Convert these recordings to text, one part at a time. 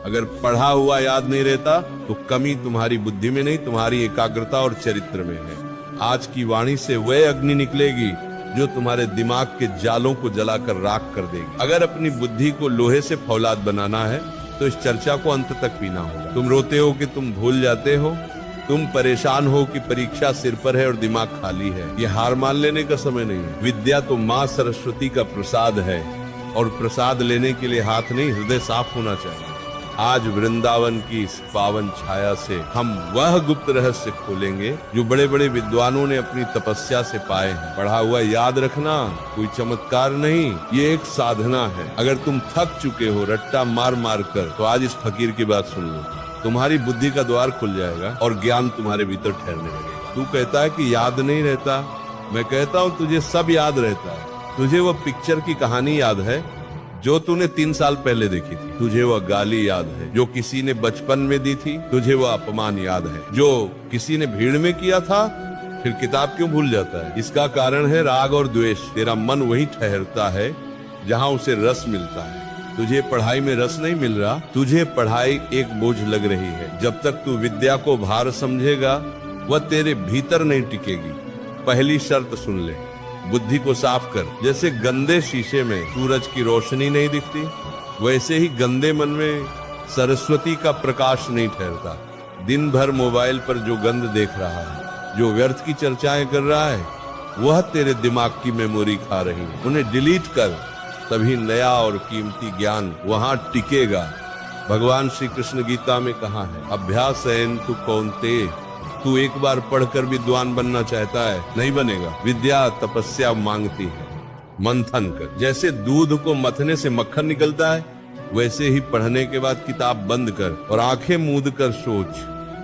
अगर पढ़ा हुआ याद नहीं रहता तो कमी तुम्हारी बुद्धि में नहीं, तुम्हारी एकाग्रता और चरित्र में है। आज की वाणी से वह अग्नि निकलेगी जो तुम्हारे दिमाग के जालों को जलाकर राख कर देगी। अगर अपनी बुद्धि को लोहे से फौलाद बनाना है तो इस चर्चा को अंत तक पीना होगा। तुम रोते हो कि तुम भूल जाते हो, तुम परेशान हो कि परीक्षा सिर पर है और दिमाग खाली है। ये हार मान लेने का समय नहीं है। विद्या तो माँ सरस्वती का प्रसाद है और प्रसाद लेने के लिए हाथ नहीं, हृदय साफ होना चाहिए। आज वृंदावन की इस पावन छाया से हम वह गुप्त रहस्य खोलेंगे जो बड़े बड़े विद्वानों ने अपनी तपस्या से पाए हैं। पढ़ा हुआ याद रखना कोई चमत्कार नहीं, ये एक साधना है। अगर तुम थक चुके हो रट्टा मार मार कर, तो आज इस फकीर की बात सुन लो। तुम्हारी बुद्धि का द्वार खुल जाएगा और ज्ञान तुम्हारे भीतर ठहरने लगेगा। तू कहता है कि याद नहीं रहता, मैं कहता हूँ तुझे सब याद रहता है। तुझे वो पिक्चर की कहानी याद है जो तूने 3 साल पहले देखी थी। तुझे वह गाली याद है जो किसी ने बचपन में दी थी। तुझे वह अपमान याद है जो किसी ने भीड़ में किया था। फिर किताब क्यों भूल जाता है? इसका कारण है राग और द्वेष। तेरा मन वहीं ठहरता है जहाँ उसे रस मिलता है। तुझे पढ़ाई में रस नहीं मिल रहा, तुझे पढ़ाई एक बोझ लग रही है। जब तक तू विद्या को भार समझेगा वह तेरे भीतर नहीं टिकेगी। पहली शर्त सुन ले, बुद्धि को साफ कर। जैसे गंदे शीशे में सूरज की रोशनी नहीं दिखती, वैसे ही गंदे मन में सरस्वती का प्रकाश नहीं ठहरता। दिन भर मोबाइल पर जो गंद देख रहा है, जो व्यर्थ की चर्चाएं कर रहा है, वह तेरे दिमाग की मेमोरी खा रही है। उन्हें डिलीट कर, तभी नया और कीमती ज्ञान वहां टिकेगा। भगवान श्री कृष्ण गीता में कहा है, अभ्यासेन तु कौन्तेय, तू एक बार पढ़कर विद्वान बनना चाहता है, नहीं बनेगा। विद्या तपस्या मांगती है, मंथन कर। जैसे दूध को मथने से मक्खन निकलता है, वैसे ही पढ़ने के बाद किताब बंद कर और आंखें मूंद कर सोच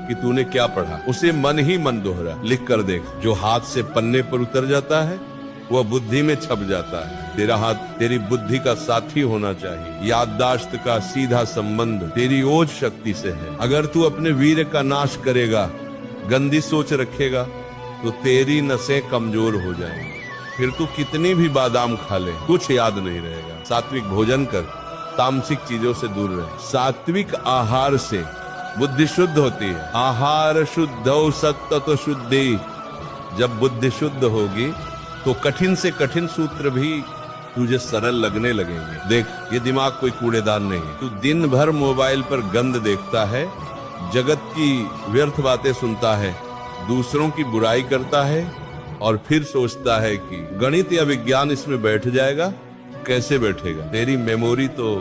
कि तूने क्या पढ़ा। उसे मन ही मन दोहरा, लिख कर देख। जो हाथ से पन्ने पर उतर जाता है वह बुद्धि में छप जाता है। तेरा हाथ तेरी बुद्धि का साथी होना चाहिए। याददाश्त का सीधा संबंध तेरी ओज शक्ति से है। अगर तू अपने वीर का नाश करेगा, गंदी सोच रखेगा, तो तेरी नसें कमजोर हो जाएंगी। फिर तू कितनी भी बादाम खा ले, कुछ याद नहीं रहेगा। सात्विक भोजन कर, तामसिक चीजों से दूर रहे। सात्विक आहार से बुद्धि शुद्ध होती है। आहार शुद्धौ सत्ततो शुद्धि। जब बुद्धि शुद्ध होगी तो कठिन से कठिन सूत्र भी तुझे सरल लगने लगेंगे। देख, ये दिमाग कोई कूड़ेदान नहीं है। तू दिन भर मोबाइल पर गंद देखता है, जगत की व्यर्थ बातें सुनता है, दूसरों की बुराई करता है और फिर सोचता है कि गणित या विज्ञान इसमें बैठ जाएगा। कैसे बैठेगा? तेरी मेमोरी तो